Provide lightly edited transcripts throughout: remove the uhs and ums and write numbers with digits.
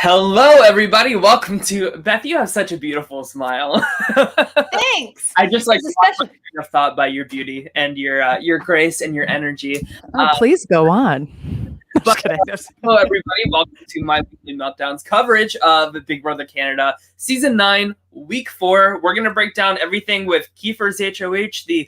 Hello, everybody. Welcome to Beth. You have such a beautiful smile. Thanks. I just like a thought by your beauty and your grace and your energy. Please go on. Hello, everybody. Welcome to my weekly Meltdowns coverage of Big Brother Canada Season 9, Week 4. We're going to break down everything with Kiefer's HOH, the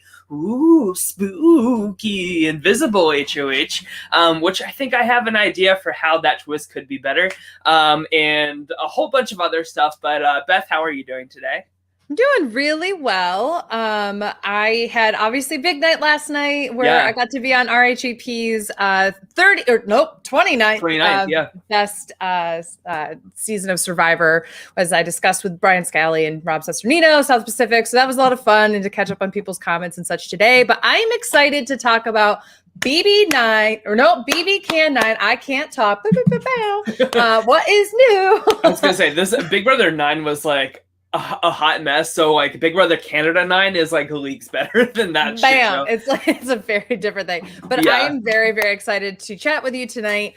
spooky, invisible HOH, which I think I have an idea for how that twist could be better, and a whole bunch of other stuff. But Beth, how are you doing today? I'm doing really well. I had obviously big night last night where I got to be on RHAP's 29th best season of Survivor, as I discussed with Brian Scally and Rob Cesternino, South Pacific. So that was a lot of fun and to catch up on people's comments and such today. But I'm excited to talk about BB Can 9. I can't talk. What is new? I was going to say, this Big Brother 9 was like a hot mess, so like Big Brother Canada 9 is like leagues better than that. Bam! It's a very different thing. But I am very, very excited to chat with you tonight.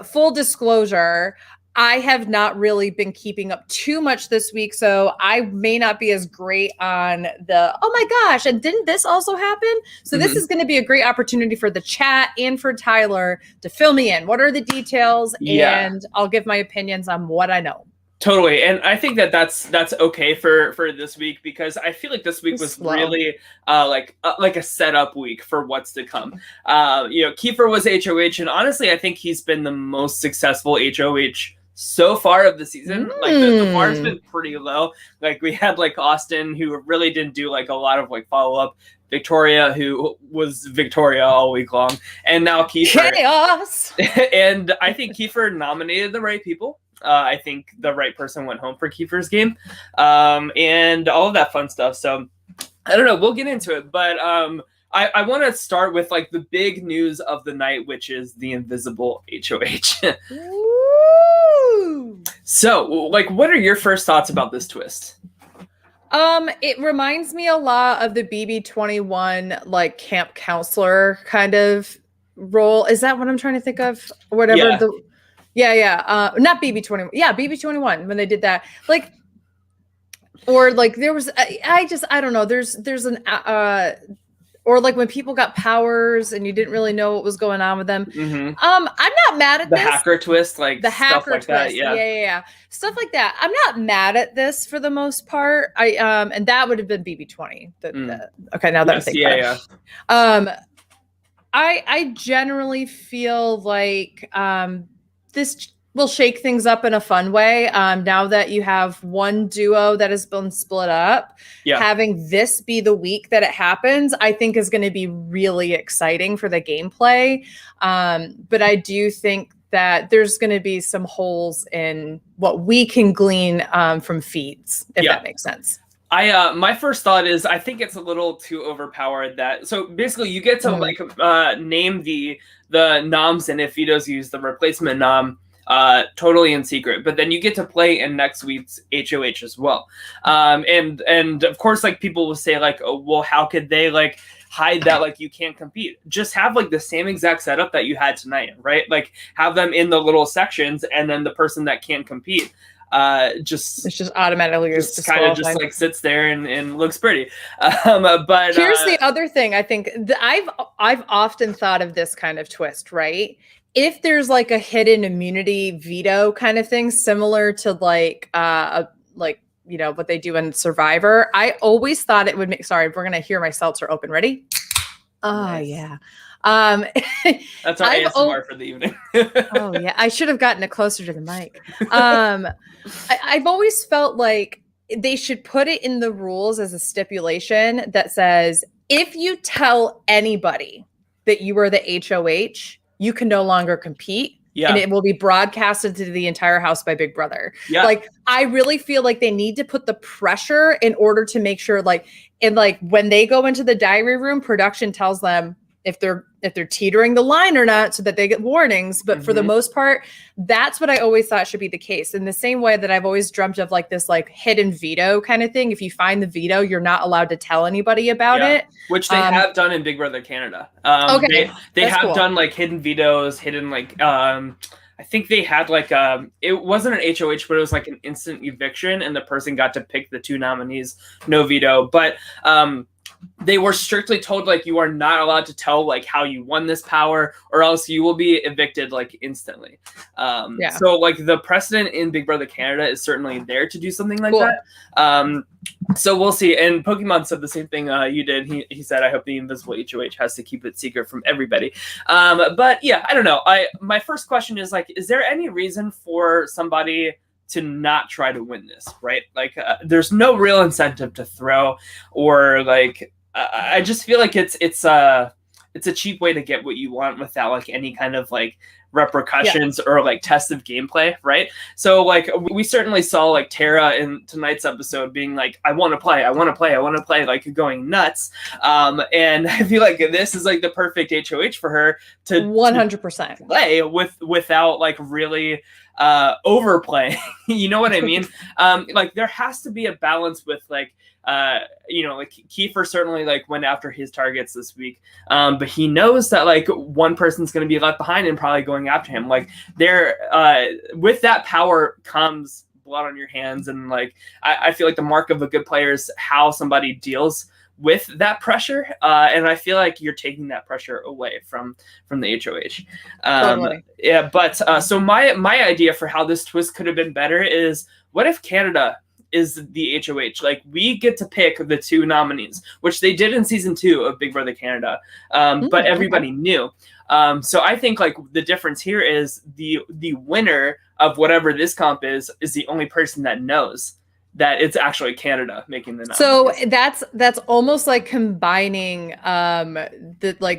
Full disclosure, I have not really been keeping up too much this week, so I may not be as great on the, oh my gosh, and didn't this also happen? So this is going to be a great opportunity for the chat and for Tyler to fill me in. What are the details? And I'll give my opinions on what I know. Totally. And I think that's okay for this week, because I feel like this week was really like a setup week for what's to come. Kiefer was HOH, and honestly, I think he's been the most successful HOH so far of the season. Like the bar's been pretty low. Like we had like Austin, who really didn't do like a lot of like follow-up, Victoria, who was Victoria all week long, and now Kiefer. Chaos! And I think Kiefer nominated the right people. I think the right person went home for Kiefer's game, and all of that fun stuff. So I don't know. We'll get into it, but I want to start with like the big news of the night, which is the invisible HOH. So, like, what are your first thoughts about this twist? It reminds me a lot of the BB21 like camp counselor kind of role. Is that what I'm trying to think of? Whatever not BB21. Yeah, BB21 when they did that. Like, or like there was I don't know. There's an or like when people got powers and you didn't really know what was going on with them. I'm not mad at the this. hacker twist, like the stuff hacker like twist. That. Yeah. Stuff like that. I'm not mad at this for the most part. And that would have been BB20. Okay, now that I'm thinking about it. I generally feel like this will shake things up in a fun way. Now that you have one duo that has been split up, having this be the week that it happens, I think is going to be really exciting for the gameplay. But I do think that there's going to be some holes in what we can glean from feeds, if that makes sense. My first thought is I think it's a little too overpowered. So basically you get to name the noms, and if Vito's use the replacement nom totally in secret, but then you get to play in next week's HOH as well. And of course, like people will say like, oh, well, how could they like hide that? Like you can't compete. Just have like the same exact setup that you had tonight, right? Like have them in the little sections, and then the person that can't compete it's just automatically just kind of just like sits there and looks pretty. But here's the other thing. I think I've often thought of this kind of twist, right? If there's like a hidden immunity veto kind of thing, similar to like what they do in Survivor, I always thought it would make. Sorry, we're gonna hear my seltzer open. Ready? Nice. Yeah. That's our ASMR for the evening. Oh yeah, I should have gotten it closer to the mic. I've always felt like they should put it in the rules as a stipulation that says if you tell anybody that you are the HOH, you can no longer compete. Yeah. And it will be broadcasted to the entire house by Big Brother. Yeah. Like, I really feel like they need to put the pressure in order to make sure, like, when they go into the diary room, production tells them if they're teetering the line or not, so that they get warnings. But for the most part, that's what I always thought should be the case. In the same way that I've always dreamt of like this like hidden veto kind of thing. If you find the veto, you're not allowed to tell anybody about it. Which they have done in Big Brother Canada. They have done like hidden vetoes, hidden like I think they had like it wasn't an HOH, but it was like an instant eviction, and the person got to pick the 2 nominees, no veto. But they were strictly told like you are not allowed to tell like how you won this power, or else you will be evicted like instantly. So like the precedent in Big Brother Canada is certainly there to do something like that. So we'll see. And Pokemon said the same thing you did. He said, I hope the invisible HOH has to keep it secret from everybody. But yeah, I don't know. My first question is like, is there any reason for somebody to not try to win this, right? Like there's no real incentive to throw, or like I just feel like it's a cheap way to get what you want without like any kind of like repercussions or like test of gameplay, right? So like we certainly saw like Tara in tonight's episode being like, I want to play, like going nuts. And I feel like this is like the perfect HOH for her to 100% play without like really overplaying. You know what I mean? Like there has to be a balance with like like Kiefer certainly like went after his targets this week, but he knows that like one person's going to be left behind and probably going after him. Like there, with that power comes blood on your hands, and like I feel like the mark of a good player is how somebody deals with that pressure, and I feel like you're taking that pressure away from the HOH. Totally. Yeah, but so my idea for how this twist could have been better is, what if Canada is the HOH? Like we get to pick the 2 nominees, which they did in season 2 of Big Brother Canada, but everybody knew. So I think like the difference here is the winner of whatever this comp is the only person that knows that it's actually Canada making the nominees. So that's almost like combining the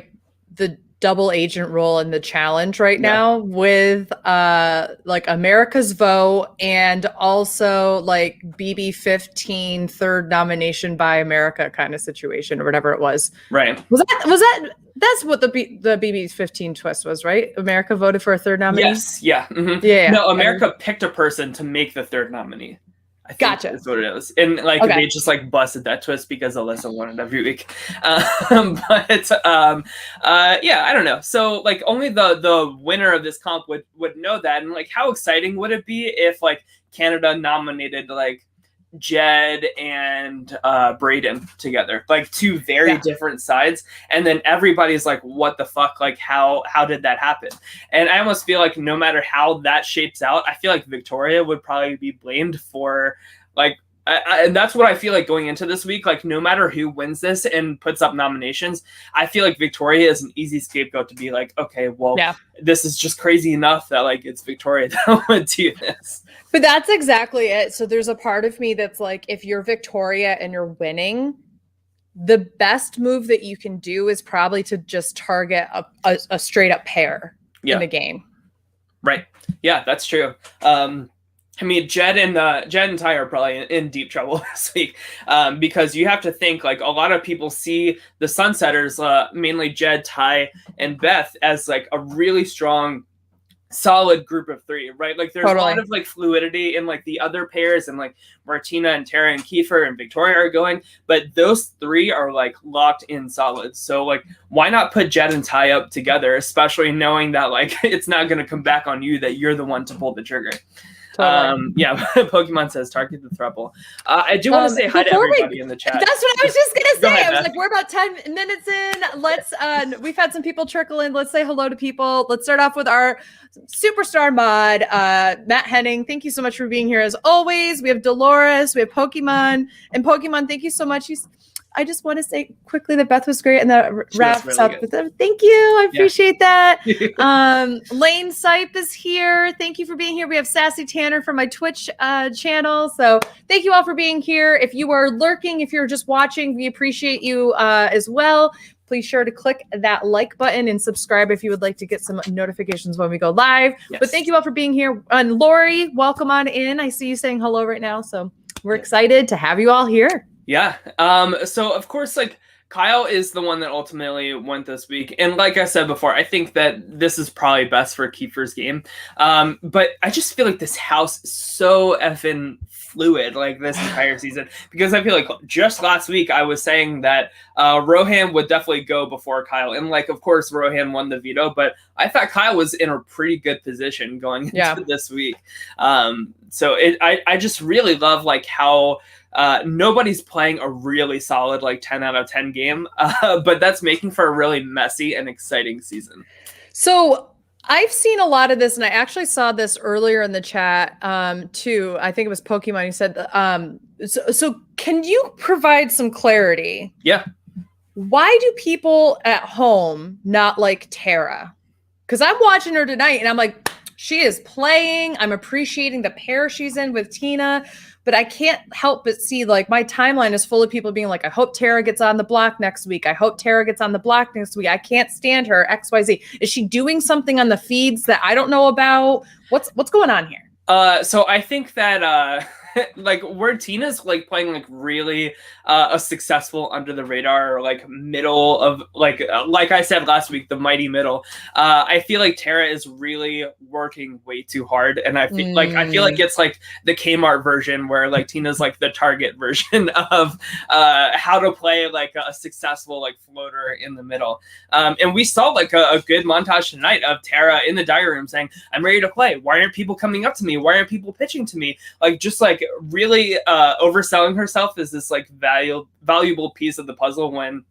double agent role in the challenge right now with like America's vote, and also like BB15 third nomination by America kind of situation, or whatever it was. Right. Was that that's what the BB15 twist was, right? America voted for a third nominee? Yes. Yeah. Mm-hmm. Yeah. No, America picked a person to make the third nominee. I think gotcha. That's what it is. And like they just like busted that twist because Alyssa won it every week. But I don't know. So like only the winner of this comp would know that. And like how exciting would it be if like Canada nominated like Jed and Braden together, like 2 very different sides, and then everybody's like, what the fuck, like how did that happen? And I almost feel like no matter how that shapes out, I feel like Victoria would probably be blamed for like and that's what I feel like going into this week. Like no matter who wins this and puts up nominations, I feel like Victoria is an easy scapegoat to be like, okay, well, this is just crazy enough that like it's Victoria that would do this. But that's exactly it. So there's a part of me that's like, if you're Victoria and you're winning, the best move that you can do is probably to just target a straight up pair in the game. Right. Yeah, that's true. I mean, Jed and Ty are probably in deep trouble this week, because you have to think like a lot of people see the Sunsetters, mainly Jed, Ty, and Beth, as like a really strong, solid group of 3, right? Like there's a lot of like fluidity in like the other pairs, and like Martina and Tara and Kiefer and Victoria are going, but those 3 are like locked in solid. So like why not put Jed and Ty up together, especially knowing that like it's not going to come back on you, that you're the one to pull the trigger. Pokemon says target the throuple. I do want to say hi to everybody in the chat. That's what I was just gonna say. I was like, we're about 10 minutes in. Let's we've had some people trickle in. Let's say hello to people. Let's start off with our superstar mod, Matt Henning. Thank you so much for being here as always. We have Dolores, we have Pokemon, and Pokemon, thank you so much. I just want to say quickly that Beth was great, and that wraps really up with them. Thank you. I appreciate that. Lane Sipe is here. Thank you for being here. We have Sassy Tanner from my Twitch channel. So thank you all for being here. If you are lurking, if you're just watching, we appreciate you as well. Please sure to click that like button and subscribe if you would like to get some notifications when we go live. Yes. But thank you all for being here. And Lori, welcome on in. I see you saying hello right now. So we're excited to have you all here. Yeah. So of course, like Kyle is the one that ultimately went this week. And like I said before, I think that this is probably best for Kiefer's game. But I just feel like this house is so effing fluid like this entire season, because I feel like just last week I was saying that Rohan would definitely go before Kyle. And like, of course, Rohan won the veto, but I thought Kyle was in a pretty good position going into this week. So I just really love like how nobody's playing a really solid like 10 out of 10 game, but that's making for a really messy and exciting season. So I've seen a lot of this, and I actually saw this earlier in the chat too. I think it was Pokemon who said, so can you provide some clarity? Yeah. Why do people at home not like Tara? Because I'm watching her tonight and I'm like, she is playing. I'm appreciating the pair she's in with Tina, but I can't help but see like my timeline is full of people being like, I hope Tara gets on the block next week. I hope Tara gets on the block next week. I can't stand her, XYZ. Is she doing something on the feeds that I don't know about? What's going on here? So I think that like where Tina's like playing like really a successful under the radar, or like middle of like I said last week, the mighty middle. I feel like Tara is really working way too hard, and I feel like it's like the Kmart version where like Tina's like the Target version of how to play like a successful like floater in the middle. And we saw like a good montage tonight of Tara in the diary room saying, "I'm ready to play. Why aren't people coming up to me? Why aren't people pitching to me?" Like just like really overselling herself as this like valuable piece of the puzzle when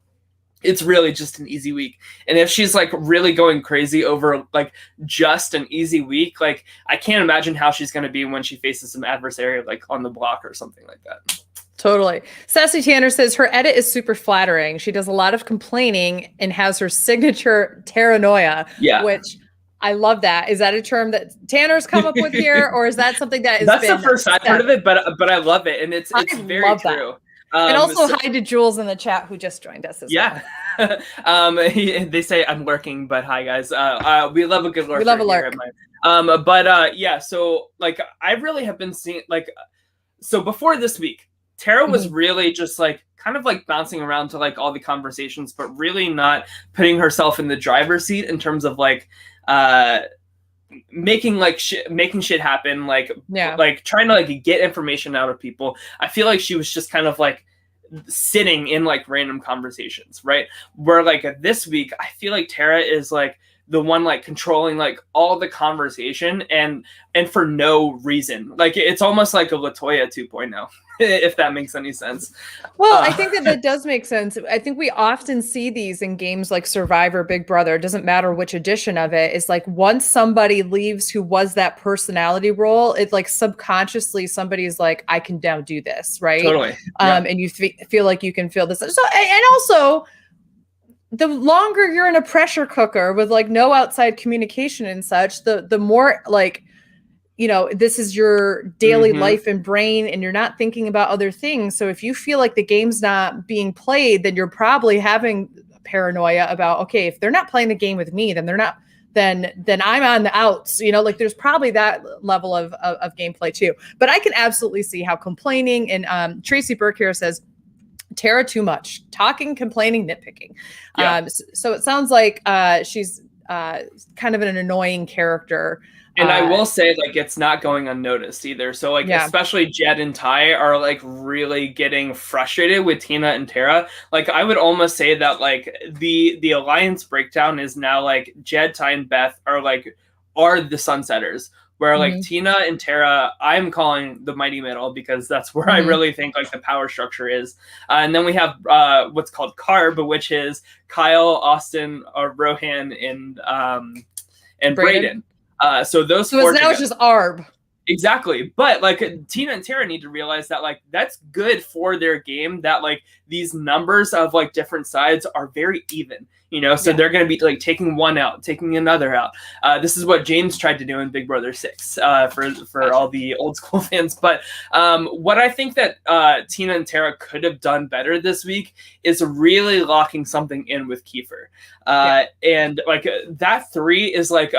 it's really just an easy week. And if she's like really going crazy over like just an easy week, like I can't imagine how she's going to be when she faces some adversary like on the block or something like that. Totally. Sassy Tanner says her edit is super flattering. She does a lot of complaining and has her signature paranoia, which I love that. Is that a term that Tanner's come up with here, or is that something that is? That's the first I've heard of it, but I love it, and it's very true. And also hi to Jules in the chat who just joined us as well. They say I'm lurking, but hi guys. We love a good lurker. We love a lurk. So like I really have been seeing like, so before this week, Tara was really just like kind of like bouncing around to like all the conversations, but really not putting herself in the driver's seat in terms of like making shit happen, like trying to like get information out of people. I feel like she was just kind of like sitting in like random conversations, right? Where like this week, I feel like Tara is like the one like controlling like all the conversation and for no reason. Like it's almost like a LaToya 2.0. If that makes any sense. Well, I think that does make sense. I think we often see these in games like Survivor, Big Brother. It doesn't matter which edition of it. It's like once somebody leaves who was that personality role, it's like subconsciously somebody's like, I can now do this, right? Totally. And you feel like you can feel this. So, and also, the longer you're in a pressure cooker with like no outside communication and such, the more like, you know, this is your daily life and brain, and you're not thinking about other things. So if you feel like the game's not being played, then you're probably having paranoia about, okay, if they're not playing the game with me, then they're not, then I'm on the outs, you know, like there's probably that level of gameplay too. But I can absolutely see how complaining, and Tracy Burke here says, Tara too much, talking, complaining, nitpicking. So it sounds like she's kind of an annoying character. And I will say, like, it's not going unnoticed either. So, like, especially Jed and Ty are, like, really getting frustrated with Tina and Tara. Like, I would almost say that, like, the alliance breakdown is now, like, Jed, Ty, and Beth are the Sunsetters. Where, like, Tina and Tara, I'm calling the mighty middle because that's where I really think, like, the power structure is. And then we have what's called Carb, which is Kyle, Austin, Rohan, and Brayden. So those four now it's just Arb. Exactly. But like Tina and Tara need to realize that like that's good for their game, that like these numbers of like different sides are very even, you know, so they're going to be like taking one out, taking another out. This is what James tried to do in Big Brother 6 for all the old school fans. But what I think that Tina and Tara could have done better this week is really locking something in with Kiefer. And like that 3 is like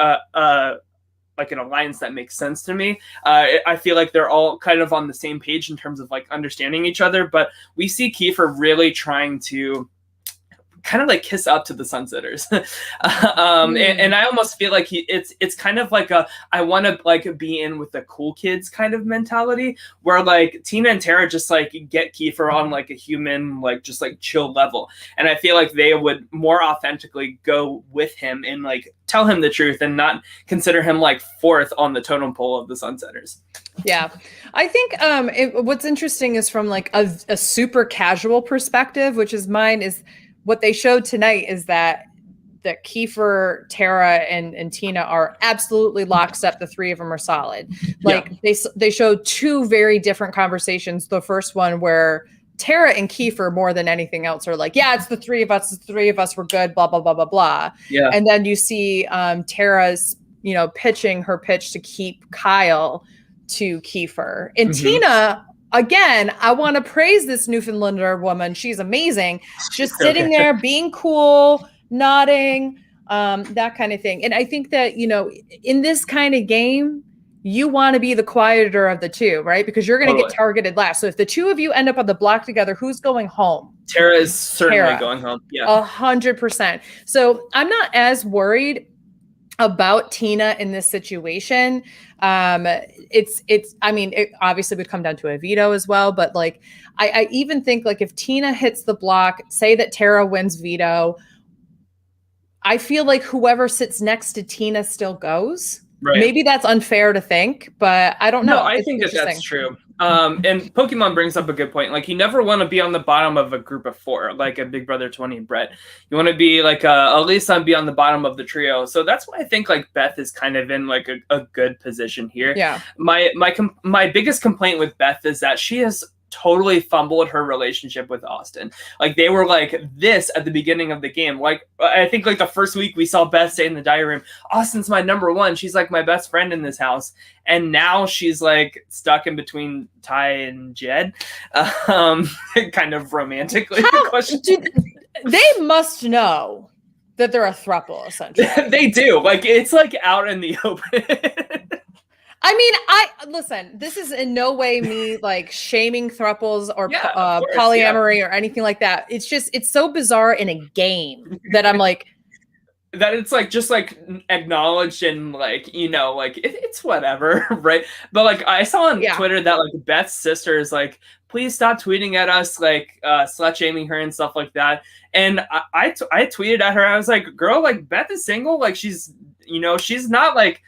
like an alliance that makes sense to me. I feel like they're all kind of on the same page in terms of like understanding each other, but we see Kiefer really trying to kind of like kiss up to the Sunsetters. And I almost feel like it's kind of like a, I want to like be in with the cool kids kind of mentality, where like Tina and Tara just like get Kiefer on like a human, like just like chill level. And I feel like they would more authentically go with him and like tell him the truth and not consider him like fourth on the totem pole of the Sunsetters. Yeah. I think what's interesting is from like a super casual perspective, which is mine, is what they showed tonight is that Kiefer, Tara, and Tina are absolutely lockstep. The three of them are solid. Like they showed two very different conversations. The first one where Tara and Kiefer, more than anything else, are like, yeah, it's the three of us. The three of us were good, blah, blah, blah, blah, blah. Yeah. And then you see Tara's, pitching her pitch to keep Kyle to Kiefer. And Tina, again, I want to praise this Newfoundlander woman. She's amazing. Just sitting there, being cool, nodding, that kind of thing. And I think that, in this kind of game, you want to be the quieter of the two, right? Because you're going to get targeted last. So if the two of you end up on the block together, who's going home? Tara is certainly going home. Yeah, 100%. So I'm not as worried about Tina in this situation. It obviously would come down to a veto as well, but like, I even think like if Tina hits the block, say that Tara wins veto, I feel like whoever sits next to Tina still goes. Right. Maybe that's unfair to think, but I don't know. No, I think that's true. And Pokemon brings up a good point. Like, you never want to be on the bottom of a group of four, like a Big Brother 20 and Brett. You want to be like Elisa and be on the bottom of the trio. So that's why I think like Beth is kind of in like a good position here. Yeah. My biggest complaint with Beth is that she has totally fumbled her relationship with Austin. Like, they were like this at the beginning of the game. Like, I think like the first week we saw Beth say in the diary room, Austin's my number one. She's like my best friend in this house. And now she's like stuck in between Ty and Jed, kind of romantically. They must know that they're a throuple, essentially. They do. Like, it's like out in the open. I mean, listen, this is in no way me like shaming thruples or polyamory or anything like that. It's just, it's so bizarre in a game that I'm like, that it's like just like acknowledged and like, like it's whatever, right? But like I saw on Twitter that like Beth's sister is like, please stop tweeting at us, like slut shaming her and stuff like that. And I tweeted at her, I was like, girl, like Beth is single, like she's she's not like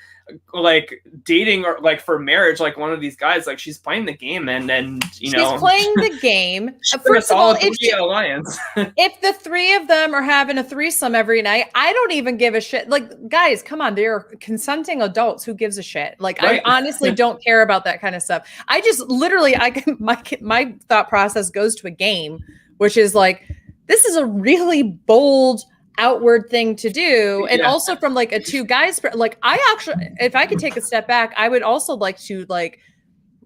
dating or like for marriage like one of these guys. Like, she's playing the game and she's playing the game. First of all, if the three of them are having a threesome every night, I don't even give a shit. Like, guys, come on, they're consenting adults. Who gives a shit? Like, right. I honestly don't care about that kind of stuff. I just literally my thought process goes to a game, which is like, this is a really bold outward thing to do. And also from like a two guys, like I actually, if I could take a step back, I would also like to like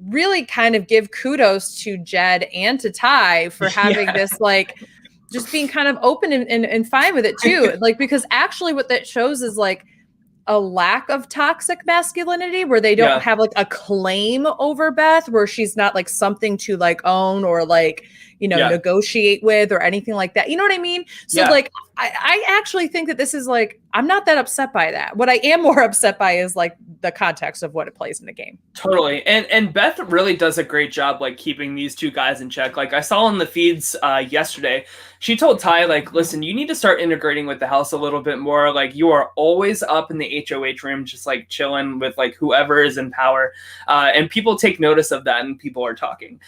really kind of give kudos to Jed and to Ty for having this, like, just being kind of open and fine with it too. Like, because actually what that shows is like a lack of toxic masculinity, where they don't have like a claim over Beth, where she's not like something to like own or like, negotiate with or anything like that. You know what I mean? So like, I actually think that this is like, I'm not that upset by that. What I am more upset by is like the context of what it plays in the game. Totally. And Beth really does a great job, like keeping these two guys in check. Like I saw in the feeds yesterday, she told Ty, like, listen, you need to start integrating with the house a little bit more. Like, you are always up in the HOH room, just like chilling with like whoever is in power. And people take notice of that and people are talking.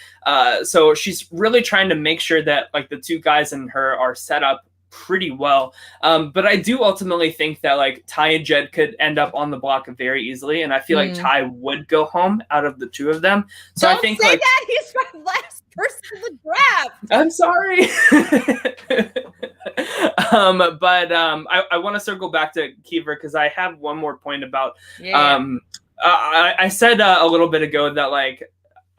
So she's really trying to make sure that like the two guys and her are set up pretty well. But I do ultimately think that like Ty and Jed could end up on the block very easily. And I feel like Ty would go home out of the two of them. So Don't I think say like, that. He's my last person in the draft. I'm sorry. But I want to circle back to Kiefer because I have one more point about, I said a little bit ago that like,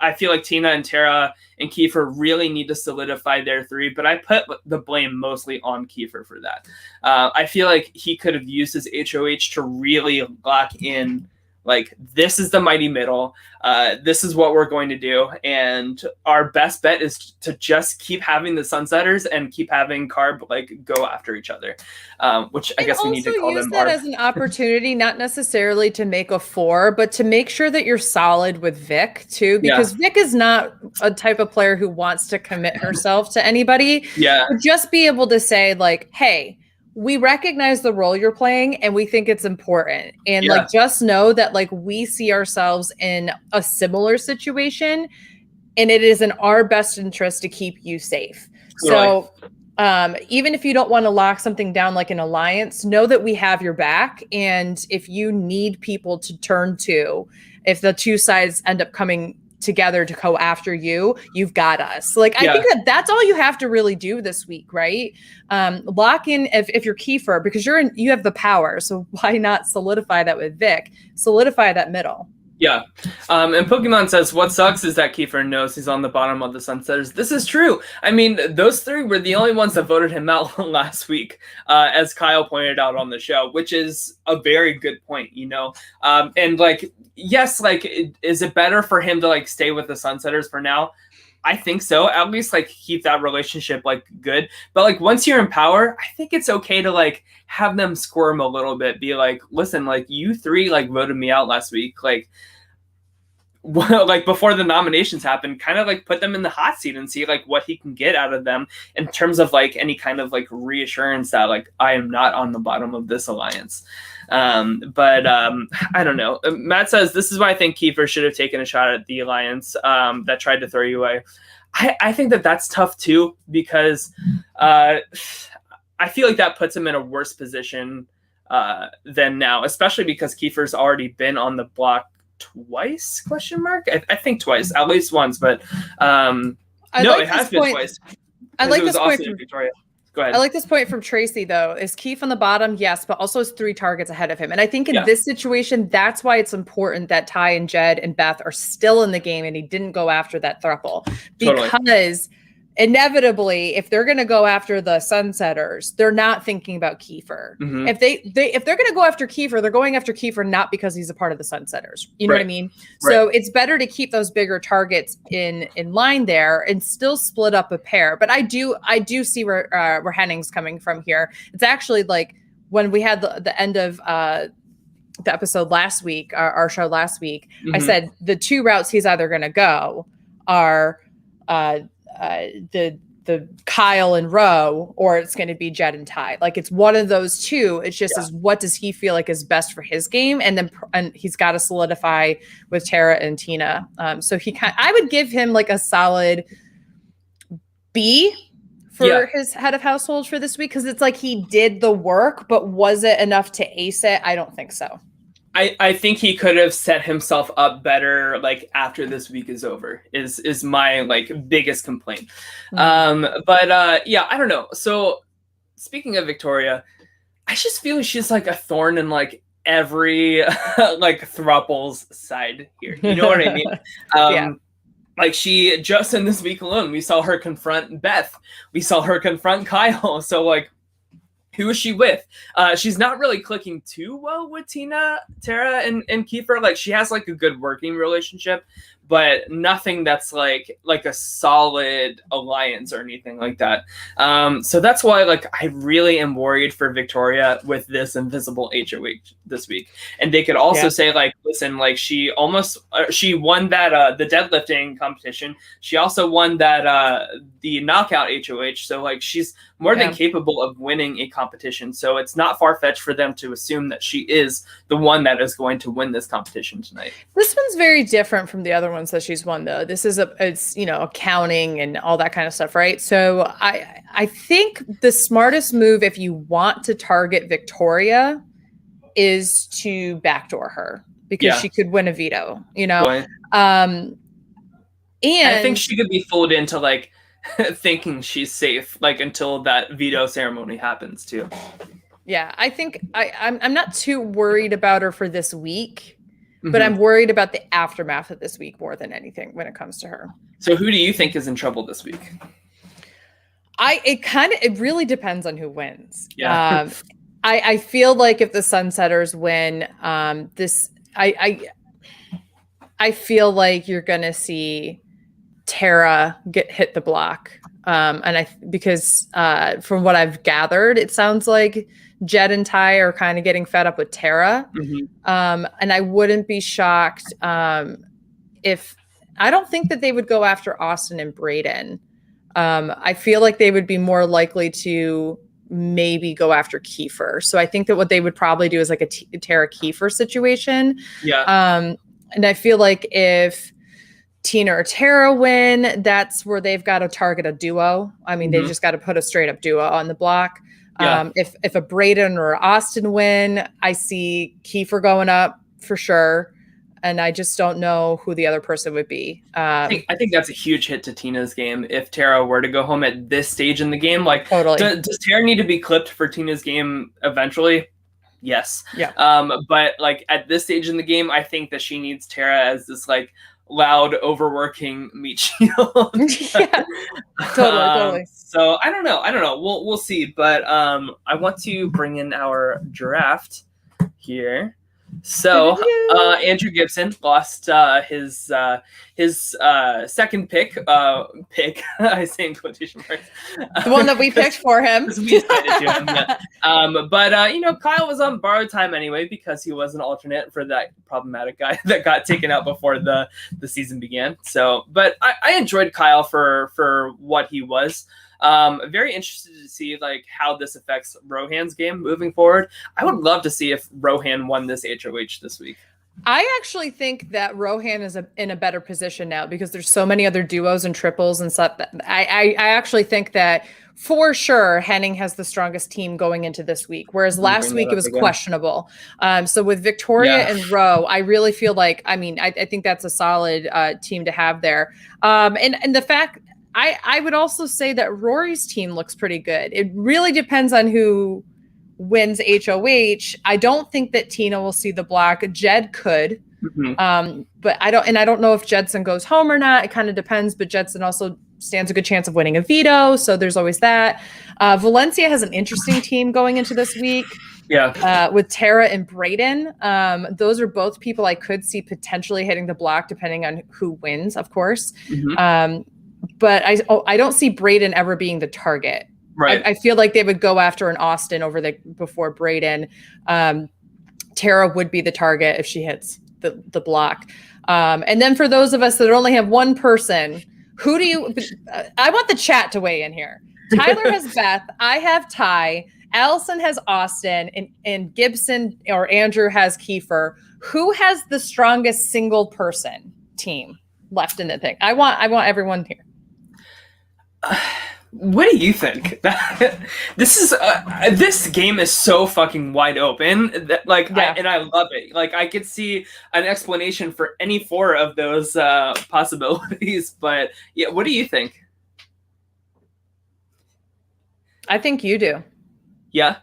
I feel like Tina and Tara and Kiefer really need to solidify their three, but I put the blame mostly on Kiefer for that. I feel like he could have used his HOH to really lock in like, this is the mighty middle. This is what we're going to do. And our best bet is to just keep having the Sunsetters and keep having Carb like go after each other, which I guess we need to call them. Also use that as an opportunity, not necessarily to make a 4, but to make sure that you're solid with Vic too, because Vic is not a type of player who wants to commit herself to anybody. But just be able to say like, hey, we recognize the role you're playing and we think it's important. And like, just know that like we see ourselves in a similar situation and it is in our best interest to keep you safe. So even if you don't want to lock something down like an alliance, know that we have your back. And if you need people to turn to, if the two sides end up coming together to go after you, you've got us. Like, I think that's all you have to really do this week, right? Lock in if you're Kiefer, because you have the power. So why not solidify that with Vic? Solidify that middle. Yeah. And Pokemon says, what sucks is that Kiefer knows he's on the bottom of the Sunsetters. This is true. I mean, those 3 were the only ones that voted him out last week, as Kyle pointed out on the show, which is a very good point, you know? And like, yes, like, is it better for him to like stay with the Sunsetters for now? I think so. At least like keep that relationship like good. But like once you're in power, I think it's okay to like have them squirm a little bit. Be like, listen, like you 3 like voted me out last week. Like, like before the nominations happen, kind of like put them in the hot seat and see like what he can get out of them in terms of like any kind of like reassurance that like I am not on the bottom of this alliance. But I don't know. Matt says, this is why I think Kiefer should have taken a shot at the alliance that tried to throw you away. I think that that's tough too, because I feel like that puts him in a worse position than now, especially because Kiefer's already been on the block twice, ? I think twice, at least once, but no, it has been twice. I like this point from Victoria. Go ahead. I like this point from Tracy, though. Is Keith on the bottom? Yes, but also has 3 targets ahead of him. And I think in this situation, that's why it's important that Ty and Jed and Beth are still in the game and he didn't go after that throuple. Because inevitably, if they're going to go after the Sunsetters, they're not thinking about Kiefer. If they're going to go after Kiefer, they're going after Kiefer not because he's a part of the Sunsetters. You know what I mean? So it's better to keep those bigger targets in line there and still split up a pair. But I do see where Henning's coming from here. It's actually like when we had the end of the episode last week, our show last week, I said the 2 routes he's either going to go are the Kyle and Roe, or it's going to be Jed and Ty. Like, it's one of those 2. It's just as what does he feel like is best for his game, and then he's got to solidify with Tara and Tina. So I would give him like a solid B for his head of household for this week, because it's like he did the work, but was it enough to ace it? I don't think so. I think he could have set himself up better, like after this week is over, is my like biggest complaint. But yeah, I don't know. So speaking of Victoria, I just feel she's like a thorn in like every like thruple's side here. You know what I mean? Like she just in this week alone, we saw her confront Beth. We saw her confront Kyle. So like, who is she with? She's not really clicking too well with Tina, Tara, and Kiefer. Like she has like a good working relationship, but nothing that's like a solid alliance or anything like that. So that's why like I really am worried for Victoria with this invisible HOH this week. And they could also say like, listen, like she won that the deadlifting competition. She also won that the knockout HOH. So like she's more than capable of winning a competition. So it's not far-fetched for them to assume that she is the one that is going to win this competition tonight. This one's very different from the other ones that she's won, though. This is it's accounting and all that kind of stuff, right? So I think the smartest move, if you want to target Victoria, is to backdoor her, because she could win a veto, and I think she could be fooled into like thinking she's safe, like until that veto ceremony happens too. Yeah, I think I'm not too worried about her for this week, but I'm worried about the aftermath of this week more than anything when it comes to her. So who do you think is in trouble this week? It really depends on who wins. Yeah. I feel like if the Sunsetters win, this I feel like you're gonna see Tara hit the block. Because from what I've gathered, it sounds like Jed and Ty are kind of getting fed up with Tara. And I wouldn't be shocked if I don't think that they would go after Austin and Brayden. I feel like they would be more likely to maybe go after Kiefer. So I think that what they would probably do is like a Tara Kiefer situation. Yeah. And I feel like if Tina or Tara win, that's where they've got to target a duo. I mean, they just got to put a straight up duo on the block. Yeah. If a Brayden or Austin win, I see Kiefer going up for sure. And I just don't know who the other person would be. I think that's a huge hit to Tina's game if Tara were to go home at this stage in the game. Like, totally. Does Tara need to be clipped for Tina's game eventually? Yes. Yeah. But like at this stage in the game, I think that she needs Tara as this like loud, overworking meat shield. Yeah. Totally. So I don't know. We'll see. But I want to bring in our draft here. So Andrew Gibson lost his second pick. I say in quotation marks. The one that we picked for him. We decided to him, yeah. But Kyle was on borrowed time anyway because he was an alternate for that problematic guy that got taken out before the season began. So, but I enjoyed Kyle for what he was. Very interested to see like how this affects Rohan's game moving forward. I would love to see if Rohan won this HOH this week. I actually think that Rohan is in a better position now because there's so many other duos and triples and stuff. I actually think that for sure Henning has the strongest team going into this week, whereas last week it was questionable. So with Victoria and Ro, I really feel like, I think that's a solid team to have there. And the fact, I would also say that Rory's team looks pretty good. It really depends on who wins HOH. I don't think that Tina will see the block. Jed could, but I don't know if Jedson goes home or not. It kind of depends, but Jedson also stands a good chance of winning a veto, so there's always that. Valencia has an interesting team going into this week. Yeah, with Tara and Brayden. Those are both people I could see potentially hitting the block, depending on who wins, of course. But I don't see Brayden ever being the target. Right. I feel like they would go after an Austin before Brayden. Tara would be the target if she hits the block. And then for those of us that only have one person, who do you? I want the chat to weigh in here. Tyler has Beth. I have Ty. Allison has Austin, and Gibson or Andrew has Kiefer. Who has the strongest single person team left in the thing? I want everyone here. What do you think? This game is so fucking wide open that and I love it. Like I could see an explanation for any four of those possibilities. But yeah, what do you think? I think you do. Yeah.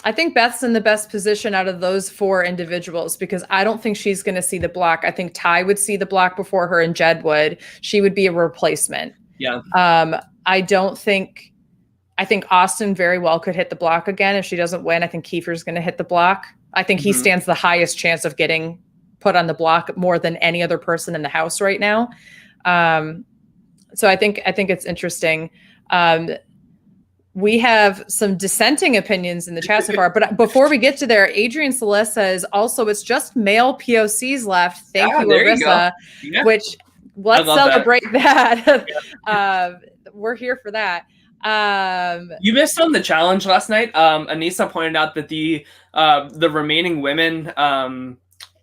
I think Beth's in the best position out of those four individuals because I don't think she's going to see the block. I think Ty would see the block before her and Jed would. She would be a replacement. Yeah. I think Austin very well could hit the block again. If she doesn't win, I think Kiefer's going to hit the block. I think he stands the highest chance of getting put on the block more than any other person in the house right now. So I think it's interesting. We have some dissenting opinions in the chat so far, but before we get to there, Adrian Celeste says also it's just male POCs left. Thank you, Larissa, which let's celebrate that. We're here for that. You missed on the challenge last night. Anissa pointed out that the remaining women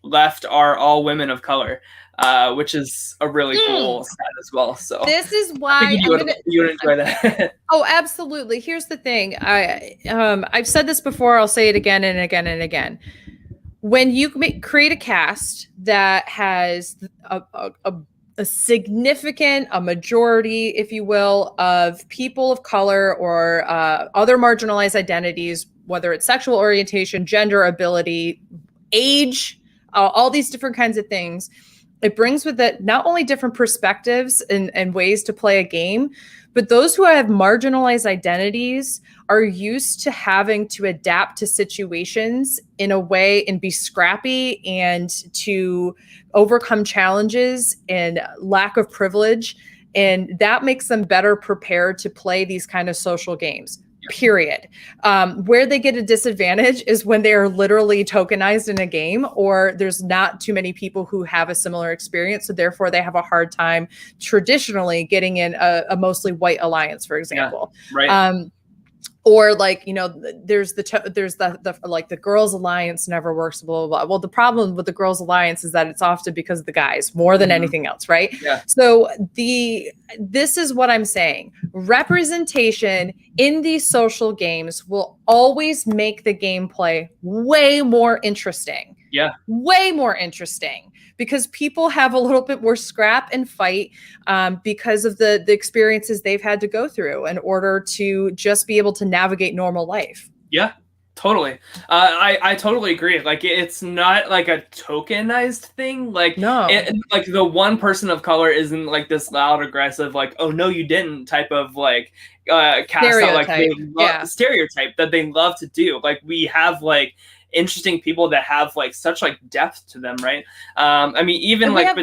left are all women of color, which is a really cool stat as well. So this is why you would enjoy that. Oh, absolutely. Here's the thing. I've said this before. I'll say it again and again and again. When you create a cast that has a significant, a majority, if you will, of people of color or other marginalized identities, whether it's sexual orientation, gender, ability, age, all these different kinds of things, it brings with it not only different perspectives and ways to play a game, but those who have marginalized identities are used to having to adapt to situations in a way and be scrappy and to overcome challenges and lack of privilege. And that makes them better prepared to play these kind of social games. Period. Where they get a disadvantage is when they are literally tokenized in a game, or there's not too many people who have a similar experience. So therefore they have a hard time traditionally getting in a mostly white alliance, for example. Yeah, right. Or like, there's the like the girls alliance never works, blah, blah, blah. Well, the problem with the girls alliance is that it's often because of the guys more than anything else, right? Yeah. So this is what I'm saying. Representation in these social games will always make the gameplay way more interesting. Yeah. Way more interesting, because people have a little bit more scrap and fight because of the experiences they've had to go through in order to just be able to navigate normal life. Yeah, totally. I totally agree. Like, it's not like a tokenized thing. Like, no, like the one person of color isn't like this loud, aggressive, like, oh no, you didn't type of like cast out, like stereotype that they love to do. Like, we have like interesting people that have like such like depth to them, right? I mean, even like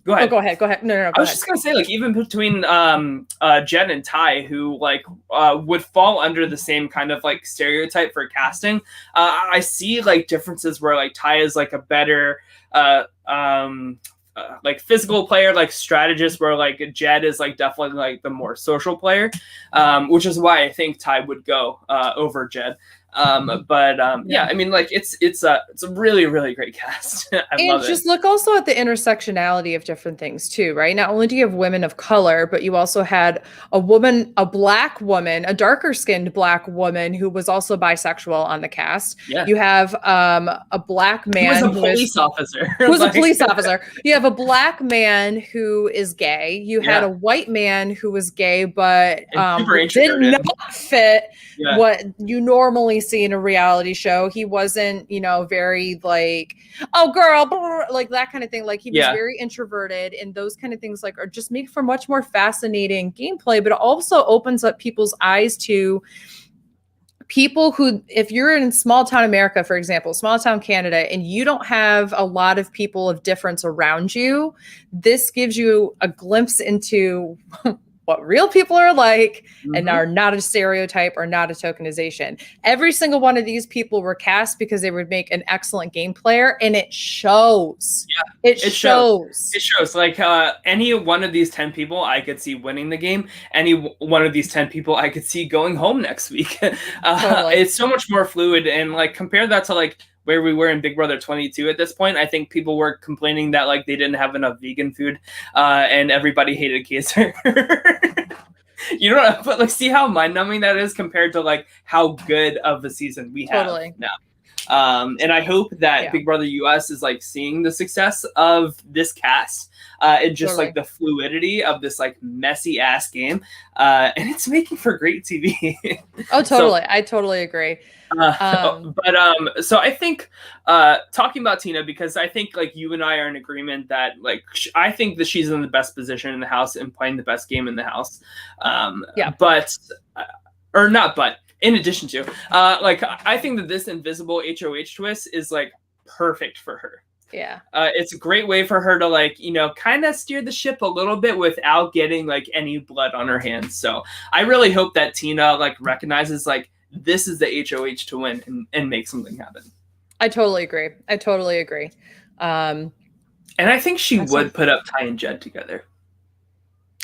go ahead. Oh, go ahead. No. I was just gonna say, like, even between Jen and Ty, who like would fall under the same kind of like stereotype for casting, I see like differences where like Ty is like a better like physical player, like strategist, where like Jed is like definitely like the more social player, which is why I think Ty would go over Jed. Yeah, I mean, like it's a really, really great cast. I love it. Just look also at the intersectionality of different things too, right? Not only do you have women of color, but you also had a black woman, a darker skinned black woman who was also bisexual on the cast. Yeah. You have a black man who was a police officer. Who was a police officer. You have a black man who is gay. You had a white man who was gay, but did not fit what you normally see in a reality show. He wasn't, very like, oh girl, like that kind of thing. Like, he was very introverted, and those kind of things like are just make for much more fascinating gameplay, but it also opens up people's eyes to people who, if you're in small town America, for example, small town Canada, and you don't have a lot of people of difference around you, this gives you a glimpse into what real people are like, and are not a stereotype or not a tokenization. Every single one of these people were cast because they would make an excellent game player, and it shows. Yeah, it shows. It shows. Like, any one of these 10 people I could see winning the game. Any one of these 10 people I could see going home next week. Totally. It's so much more fluid, and like compare that to like where we were in Big Brother 22 at this point. I think people were complaining that like they didn't have enough vegan food, and everybody hated Kaiser. You know, but like, see how mind-numbing that is compared to like how good of a season we have now. And I hope that Big Brother US is like seeing the success of this cast, and just like the fluidity of this like messy ass game, and it's making for great TV. Oh, totally. I totally agree. So I think talking about Tina, because I think like you and I are in agreement that like I think that she's in the best position in the house and playing the best game in the house. In addition to like, I think that this invisible HOH twist is like perfect for her. Yeah. It's a great way for her to like, kind of steer the ship a little bit without getting like any blood on her hands. So I really hope that Tina like recognizes like this is the HOH to win and make something happen. I totally agree. And I think she would put up Ty and Jed together.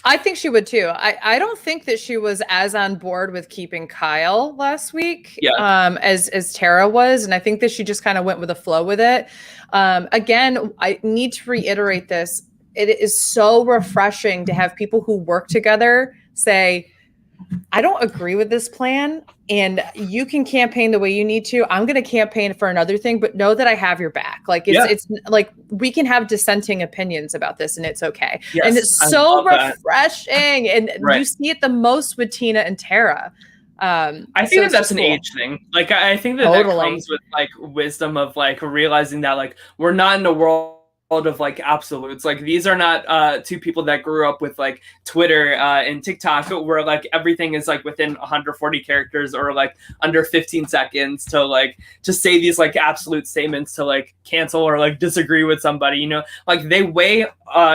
I think she would too. I don't think that she was as on board with keeping Kyle last week as Tara was. And I think that she just kind of went with the flow with it. Again, I need to reiterate this. It is so refreshing to have people who work together say, I don't agree with this plan, and you can campaign the way you need to. I'm going to campaign for another thing, but know that I have your back. Like it's like we can have dissenting opinions about this, and it's okay. Yes, and it's so refreshing. And you see it the most with Tina and Tara. I think that's an age thing. Like, I think that that comes with like wisdom of like realizing that like we're not in a world world of like absolutes. Like these are not two people that grew up with like Twitter and TikTok where like everything is like within 140 characters or like under 15 seconds to like just say these like absolute statements to like cancel or like disagree with somebody, you know, like they weigh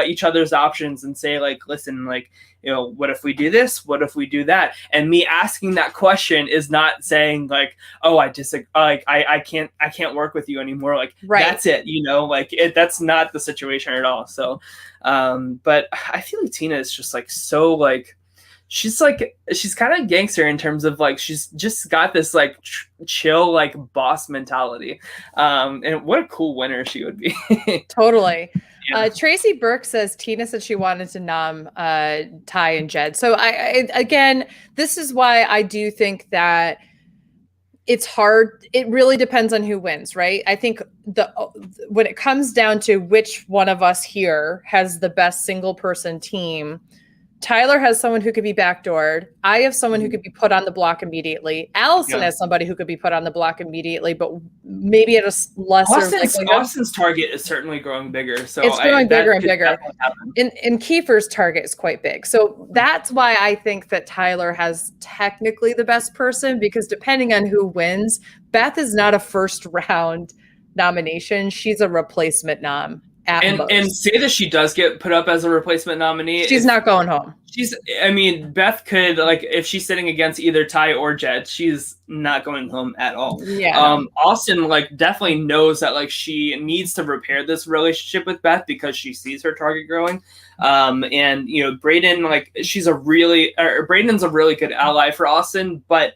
each other's options and say like, listen, like, you know, what if we do this? What if we do that? And me asking that question is not saying like, oh, I disagree. Like I can't work with you anymore. Like that's it. You know, like that's not the situation at all. So, but I feel like Tina is just like so like she's kind of gangster in terms of like she's just got this like chill like boss mentality. And what a cool winner she would be. Totally. Yeah. Tracy Burke says Tina said she wanted to nom Ty and Jed. So I again, this is why I do think that it's hard. It really depends on who wins, right? I think when it comes down to which one of us here has the best single person team, Tyler has someone who could be backdoored. I have someone who could be put on the block immediately. Allison has somebody who could be put on the block immediately, but maybe at a lesser. Austin's target is certainly growing bigger. So it's growing bigger and bigger. And Kiefer's target is quite big. So that's why I think that Tyler has technically the best person, because depending on who wins, Beth is not a first round nomination. She's a replacement nom. And say that she does get put up as a replacement nominee, she's not going home. I mean, Beth could, like, if she's sitting against either Ty or Jed, she's not going home at all. Yeah. Austin, like, definitely knows that, like, she needs to repair this relationship with Beth because she sees her target growing. And, you know, Brayden, like, Brayden's a really good ally for Austin, but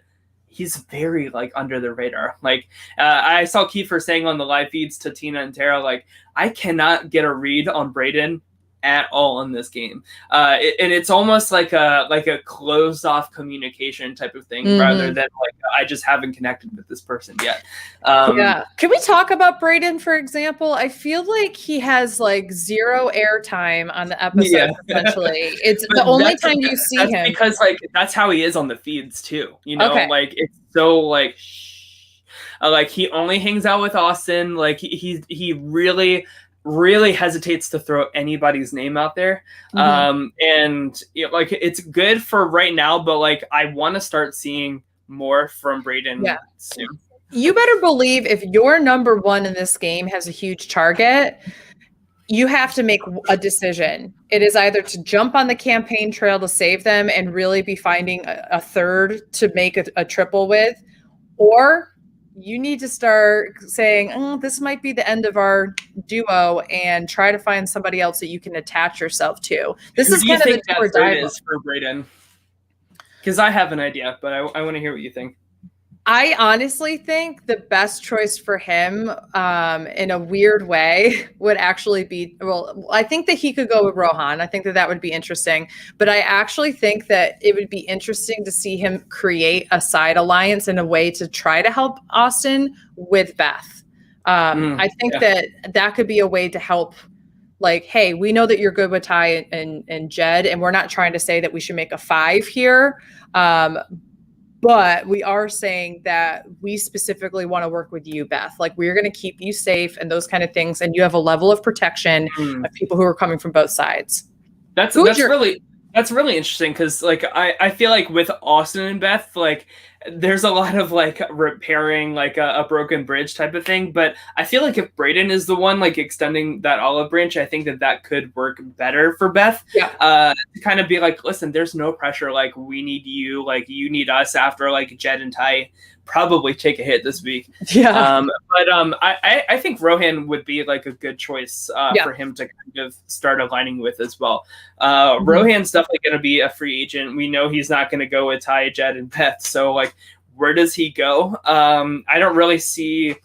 he's very like under the radar. Like I saw Kiefer saying on the live feeds to Tina and Tara, like, I cannot get a read on Brayden at all in this game. And it's almost like a closed off communication type of thing, rather than like, I just haven't connected with this person yet. Yeah. Can we talk about Brayden, for example? I feel like he has like zero airtime on the episode, essentially. It's the only time you see him. Because like, that's how he is on the feeds too. You know, like it's so like, like he only hangs out with Austin. Like he really hesitates to throw anybody's name out there. And you know, like it's good for right now, but like I want to start seeing more from Brayden soon. You better believe if your number one in this game has a huge target, you have to make a decision. It is either to jump on the campaign trail to save them and really be finding a third to make a triple with, or you need to start saying, oh, this might be the end of our duo, and try to find somebody else that you can attach yourself to. This is kind of the do or die for Brayden. Because I have an idea, but I want to hear what you think. I honestly think the best choice for him, in a weird way, would actually be, well, I think that he could go with Rohan. I think that would be interesting. But I actually think that it would be interesting to see him create a side alliance in a way to try to help Austin with Beth. I think that could be a way to help. Like, hey, we know that you're good with Ty and Jed, and we're not trying to say that we should make a 5 here. But we are saying that we specifically want to work with you, Beth. Like, we're going to keep you safe and those kind of things. And you have a level of protection of people who are coming from both sides. That's really interesting, because like I feel like with Austin and Beth, like there's a lot of like repairing like a broken bridge type of thing. But I feel like if Brayden is the one like extending that olive branch, I think that could work better for Beth. To kind of be like, listen, there's no pressure. Like, we need you, like you need us after like Jed and Ty probably take a hit this week. I think Rohan would be like a good choice for him to kind of start aligning with as well. Rohan's definitely going to be a free agent. We know he's not going to go with Ty, Jed, and Beth. So like, where does he go? I don't really see.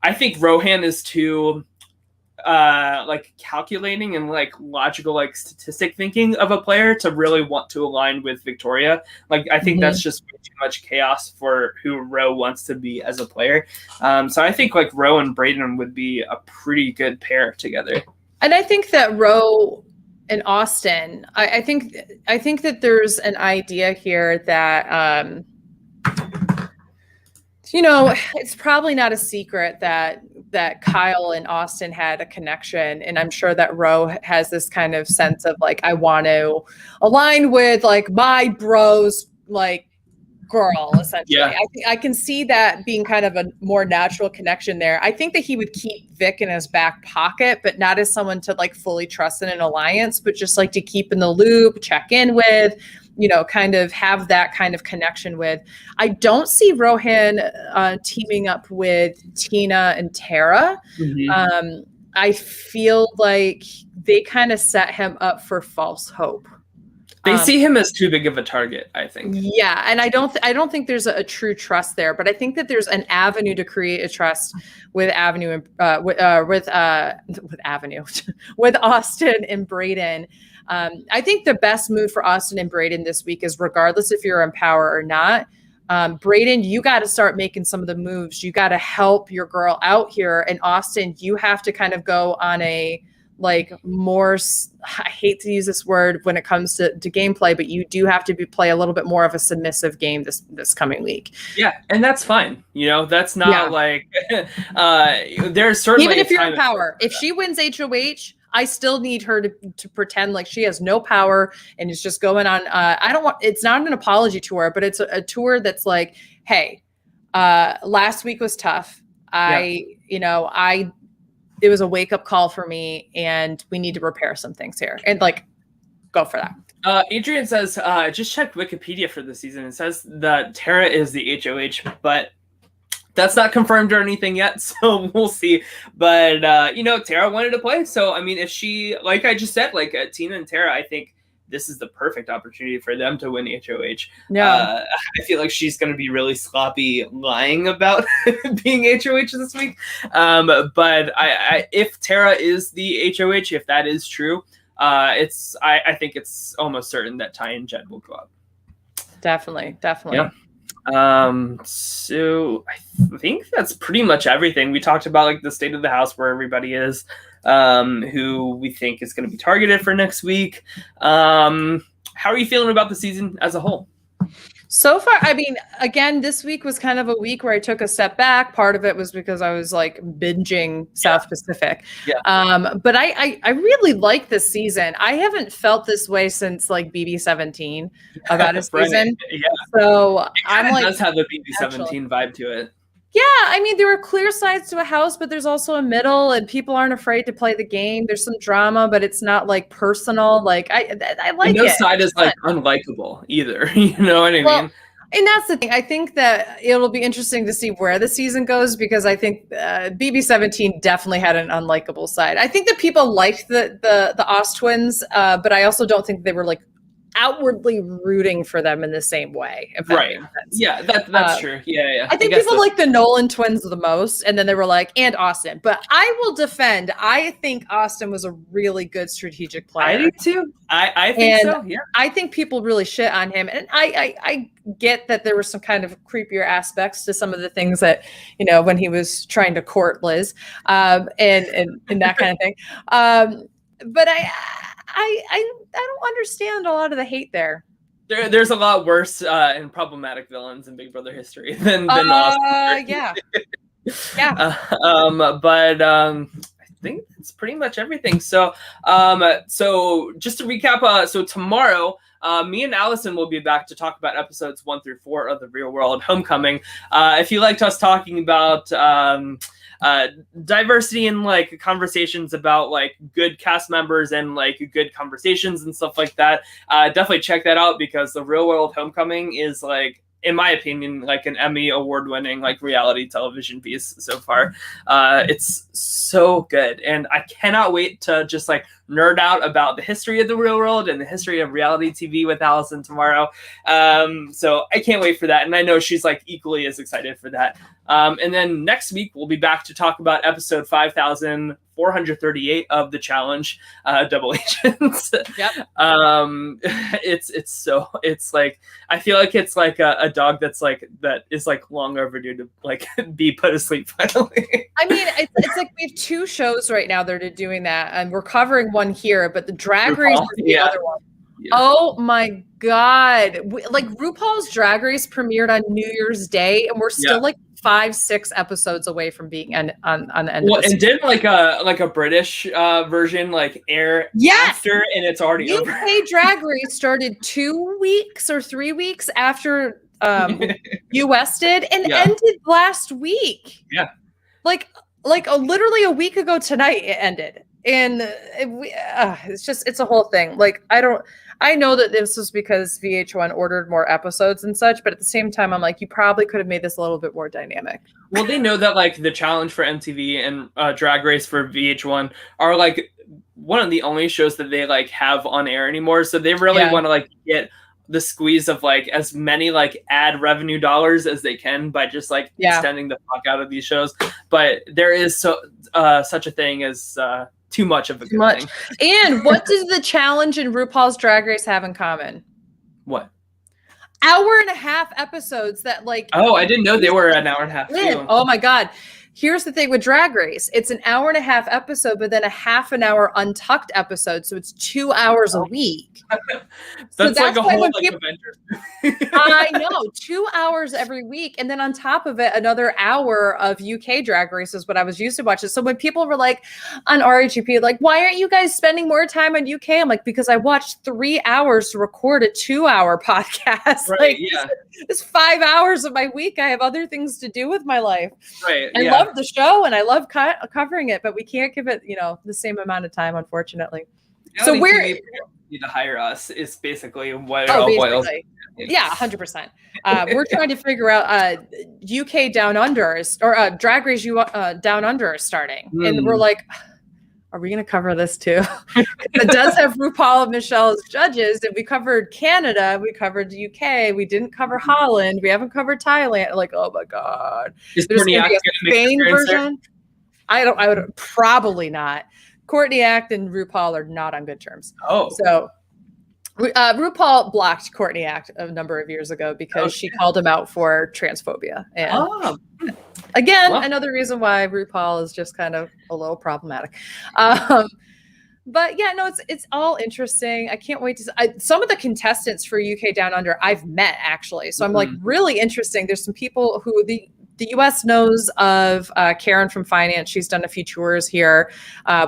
I think Rohan is too like calculating and like logical, like statistic thinking of a player to really want to align with Victoria. Like, I think that's just way too much chaos for who Ro wants to be as a player. So I think like Ro and Brayden would be a pretty good pair together. And I think that Ro and Austin, I think that there's an idea here that It's probably not a secret that Kyle and Austin had a connection, and I'm sure that Ro has this kind of sense of like, I want to align with like my bros, like girl, essentially. Yeah. I think I can see that being kind of a more natural connection there. I think that he would keep Vic in his back pocket, but not as someone to like fully trust in an alliance, but just like to keep in the loop, check in with, kind of have that kind of connection with. I don't see Rohan teaming up with Tina and Tara. Mm-hmm. I feel like they kind of set him up for false hope. They see him as too big of a target, I think. Yeah, and I don't think there's a true trust there, but I think that there's an avenue to create a trust with Avenue with Avenue with Austin and Brayden. I think the best move for Austin and Brayden this week is, regardless if you're in power or not, Brayden, you got to start making some of the moves. You got to help your girl out here, and Austin, you have to kind of go on a like more, I hate to use this word when it comes to gameplay, but you do have to play a little bit more of a submissive game this coming week. Yeah, and that's fine. That's not like there's certainly, even if you're in power, if she wins HOH, I still need her to pretend like she has no power and is just going on. It's not an apology tour, but it's a tour that's like, hey, last week was tough. It was a wake-up call for me, and we need to repair some things here. And, like, go for that. Adrian says, just checked Wikipedia for the season. It says that Tara is the HOH, but that's not confirmed or anything yet, so we'll see. But, Tara wanted to play. So, I mean, if she, like I just said, like Tina and Tara, I think this is the perfect opportunity for them to win HOH. Yeah. I feel like she's going to be really sloppy lying about being HOH this week. But if Tara is the HOH, if that is true, I think it's almost certain that Ty and Jed will go up. Definitely. Yeah. So I think that's pretty much everything. We talked about like the state of the house, where everybody is, who we think is going to be targeted for next week. How are you feeling about the season as a whole? So far, I mean, again, this week was kind of a week where I took a step back. Part of it was because I was like binging South Pacific. Yeah. But I really like this season. I haven't felt this way since like BB17 about a season. Yeah. So I'm like, does have a BB17 vibe to it. Yeah, I mean, there are clear sides to a house, but there's also a middle, and people aren't afraid to play the game. There's some drama, but it's not like personal. Like I like it. No side is like unlikable either. You know what I mean? And that's the thing. I think that it'll be interesting to see where the season goes, because I think BB17 definitely had an unlikable side. I think that people liked the Oz twins, but I also don't think they were like outwardly rooting for them in the same way. Right. Yeah, that's true. Yeah. I think people like the Nolan twins the most, and then they were like, and Austin. But I will defend. I think Austin was a really good strategic player. I do too. I think so. Yeah. I think people really shit on him, and I get that there were some kind of creepier aspects to some of the things that, when he was trying to court Liz, and that kind of thing. But I don't understand a lot of the hate there. There's a lot worse and problematic villains in Big Brother history than Austin. Yeah. But I think it's pretty much everything. So just to recap, so tomorrow, me and Allison will be back to talk about episodes 1 through 4 of The Real World Homecoming. If you liked us talking about diversity and like conversations about like good cast members and like good conversations and stuff like that, definitely check that out, because The Real World Homecoming is like, in my opinion, like an Emmy award-winning like reality television piece so far. It's so good, and I cannot wait to just like nerd out about the history of the real world and the history of reality TV with Allison tomorrow. So I can't wait for that, and I know she's like equally as excited for that. And then next week we'll be back to talk about episode 5,438 of the challenge, Double Agents. Yep. It's like, I feel like it's like a dog that is like long overdue to like be put asleep finally. I mean, it's like we have 2 shows right now that are doing that, and we're covering one here, but the Drag Race is the other one. Yeah. Oh my God. Like RuPaul's Drag Race premiered on New Year's Day, and we're still like 5-6 episodes away from being on the end of this. And didn't like a British version like air after, and it's already over. UK Drag Race started 2 weeks or 3 weeks after US did, and ended last week. Yeah. Like literally a week ago tonight it ended. And it's a whole thing. Like, I know that this was because VH1 ordered more episodes and such, but at the same time, I'm like, you probably could have made this a little bit more dynamic. Well, they know that like the challenge for MTV and Drag Race for VH1 are like one of the only shows that they like have on air anymore. So they really want to like get the squeeze of like as many like ad revenue dollars as they can by just like extending the fuck out of these shows. But there is such a thing as too much of a good thing. And what does the challenge and RuPaul's Drag Race have in common? What? Hour and a half episodes that like. Oh, I didn't know they were an hour and a half too. Oh my God. Here's the thing with Drag Race. It's an hour and a half episode, but then a half an hour untucked episode. So it's 2 hours a week. That's like a whole like Avengers. I know, 2 hours every week. And then on top of it, another hour of UK Drag Race is what I was used to watching. So when people were like on RHGP, like, why aren't you guys spending more time on UK? I'm like, because I watched 3 hours to record a 2-hour podcast. Right, like, it's 5 hours of my week. I have other things to do with my life. Right. I love the show and I love covering it, but we can't give it, the same amount of time, unfortunately. So we're need to hire us is basically what it all boils. Yeah, 100%. We're trying to figure out UK Down Under or Drag Race Down Under is starting, and we're like, are we going to cover this too? It does have RuPaul and Michelle as judges, and we covered Canada, we covered the UK, we didn't cover Holland, we haven't covered Thailand. Like, oh my God, is Courtney Act going to make an appearance version? I would probably not. Courtney Act and RuPaul are not on good terms. Oh, so RuPaul blocked Courtney Act a number of years ago because she called him out for transphobia. And again, another reason why RuPaul is just kind of a little problematic. But yeah, no, it's all interesting. I can't wait to some of the contestants for UK Down Under I've met actually. So I'm like really interesting. There's some people who the US knows of Karen from Finance. She's done a few tours here,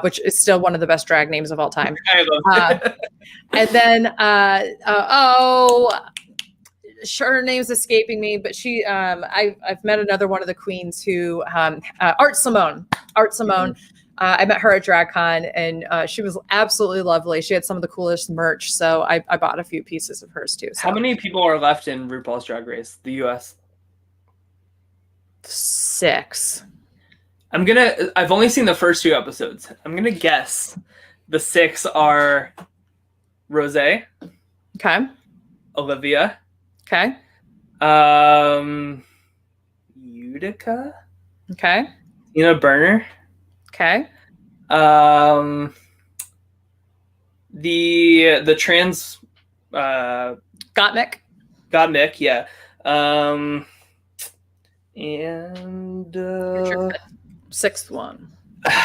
which is still one of the best drag names of all time. I love it. And then, her name's escaping me, but I've met another one of the queens who, Art Simone. I met her at DragCon, and she was absolutely lovely. She had some of the coolest merch, so I bought a few pieces of hers too. So. How many people are left in RuPaul's Drag Race, the US? 6. I've only seen the first 2 episodes. I'm gonna guess the 6 are Rosé. Okay. Olivia. Okay. Utica. Okay. Tina Burner. Okay. The trans Gottmik, yeah. And 6th one.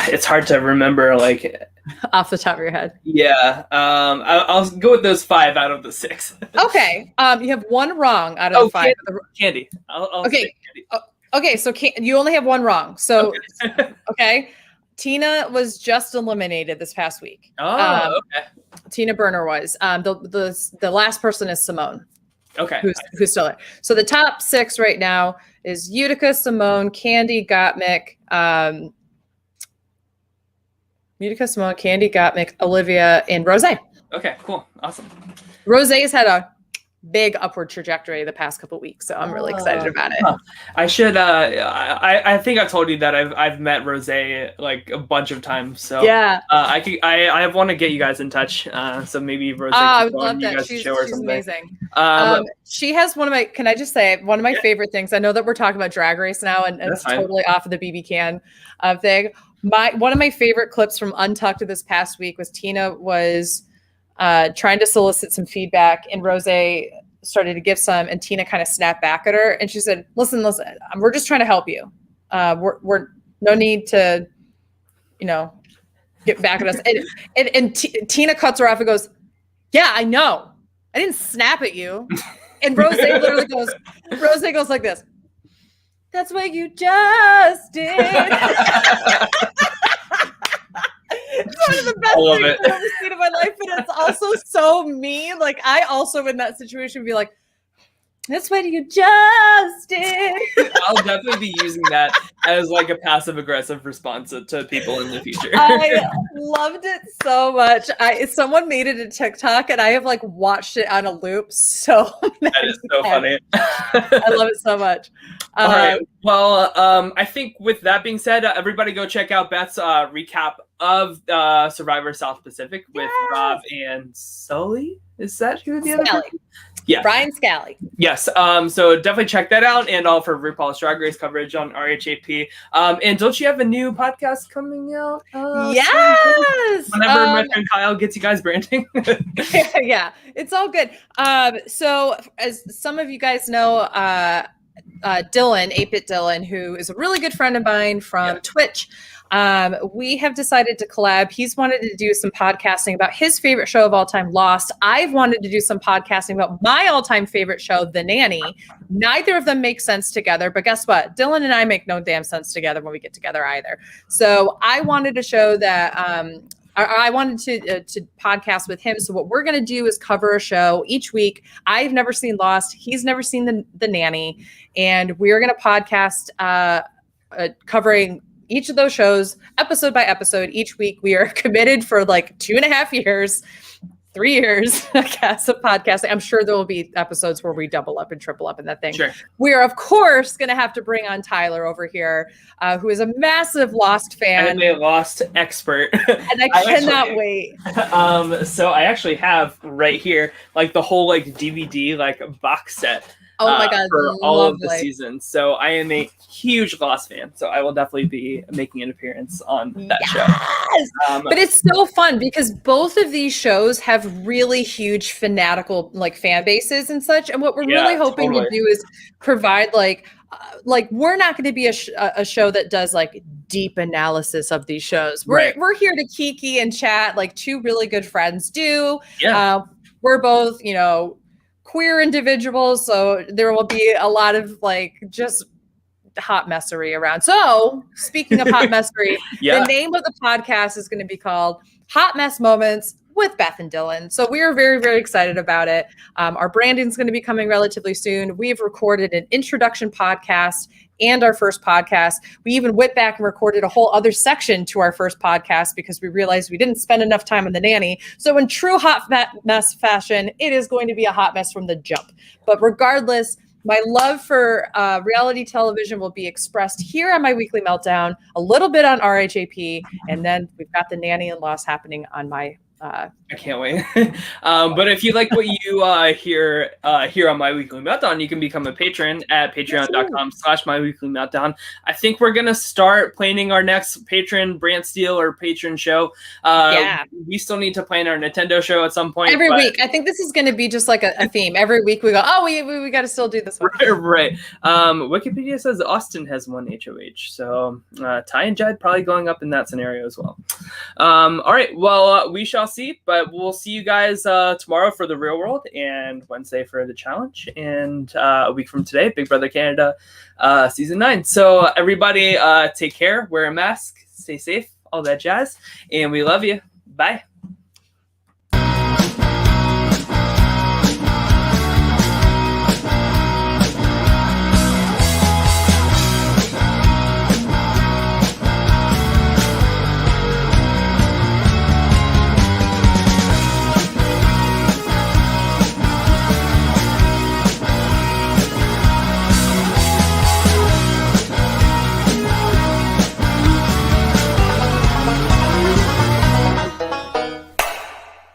It's hard to remember, like off the top of your head. Yeah. I'll go with those 5 out of the 6. Okay. You have 1 wrong out of the 5. Candy. I'll say Candy. Okay. So you only have 1 wrong. So okay. Tina was just eliminated this past week. Oh, okay. Tina Burner was. The last person is Simone. Okay. Who's still there. So the top 6 right now is Utica, Simone, Candy, Gottmik, Olivia, and Rosé. Okay, cool. Awesome. Rosé's had a big upward trajectory the past couple of weeks, so I'm really excited about it. I should I think I told you that I've met Rosé like a bunch of times, so yeah. I want to get you guys in touch, so maybe Rosé I would love that. She's amazing. She has one of my favorite things. I know that we're talking about Drag Race now, and it's totally off of the BB Can thing. One of my favorite clips from Untucked this past week was Tina was trying to solicit some feedback, and Rosé started to give some, and Tina kind of snapped back at her, and she said, listen, we're just trying to help you. We're no need to, get back at us. And Tina cuts her off and goes, yeah, I know. I didn't snap at you. And Rose literally goes like this. That's what you just did. It's one of the best things I've ever seen in my life, but it's also so mean. Like, I also in that situation would be like, that's what you just did. I'll definitely be using that as like a passive aggressive response to people in the future. I loved it so much. Someone made it a TikTok and I have like watched it on a loop so many That is so funny. I love it so much. All right. Well, I think with that being said, everybody go check out Beth's recap of Survivor South Pacific with Rob and Sully. Is that who the other person? Yeah, Brian Scally. Yes. So definitely check that out, and all for RuPaul's Drag Race coverage on RHAP. And don't you have a new podcast coming out? Yes. Whenever my friend Kyle gets you guys branding. Yeah, it's all good. So as some of you guys know, Dylan, 8-Bit Dylan, who is a really good friend of mine from Twitch. We have decided to collab. He's wanted to do some podcasting about his favorite show of all time, Lost. I've wanted to do some podcasting about my all-time favorite show, The Nanny. Neither of them make sense together, but guess what? Dylan and I make no damn sense together when we get together either. So I wanted to show that I wanted to podcast with him. So what we're going to do is cover a show each week. I've never seen Lost. He's never seen the Nanny. And we're going to podcast covering each of those shows episode by episode each week. We are committed for like 2.5 years, 3 years, I guess, of podcasting. I'm sure there will be episodes where we double up and triple up in that thing. Sure. We are, of course, going to have to bring on Tyler over here, who is a massive Lost fan. I'm a Lost expert. And I cannot wait. So I actually have right here, like the whole like DVD, like box set. Oh my God, for all lovely. of the seasons. So I am a huge Lost fan. So I will definitely be making an appearance on that show. But it's so fun because both of these shows have really huge fanatical like fan bases and such. And what we're really hoping to do is provide like we're not going to be a show that does like deep analysis of these shows. We're here to kiki and chat like two really good friends do. Yeah. We're both, queer individuals, so there will be a lot of like just hot messery around. So speaking of hot messery, the name of the podcast is going to be called Hot Mess Moments with Beth and Dylan. So we are very, very excited about it. Our branding is going to be coming relatively soon. We've recorded an introduction podcast and our first podcast. We even went back and recorded a whole other section to our first podcast because we realized we didn't spend enough time on The Nanny. So in true hot mess fashion, it is going to be a hot mess from the jump. But regardless, my love for reality television will be expressed here on my weekly Meltdown, a little bit on RHAP, and then we've got The Nanny and Lost happening on my I can't wait. But if you like what you hear here on My Weekly Meltdown, you can become a patron at patreon.com/myweeklymeltdown. I think we're going to start planning our next patron Brant Steele or patron show. We still need to plan our Nintendo show at some point. Every week. I think this is going to be just like a theme. Every week we go, we got to still do this one. Right. Wikipedia says Austin has 1 HOH. So Ty and Jed probably going up in that scenario as well. All right. Well, we shall see, but we'll see you guys tomorrow for the real world and Wednesday for the challenge, and a week from today, Big Brother Canada season 9. So everybody take care, wear a mask, stay safe, all that jazz, and we love you. Bye.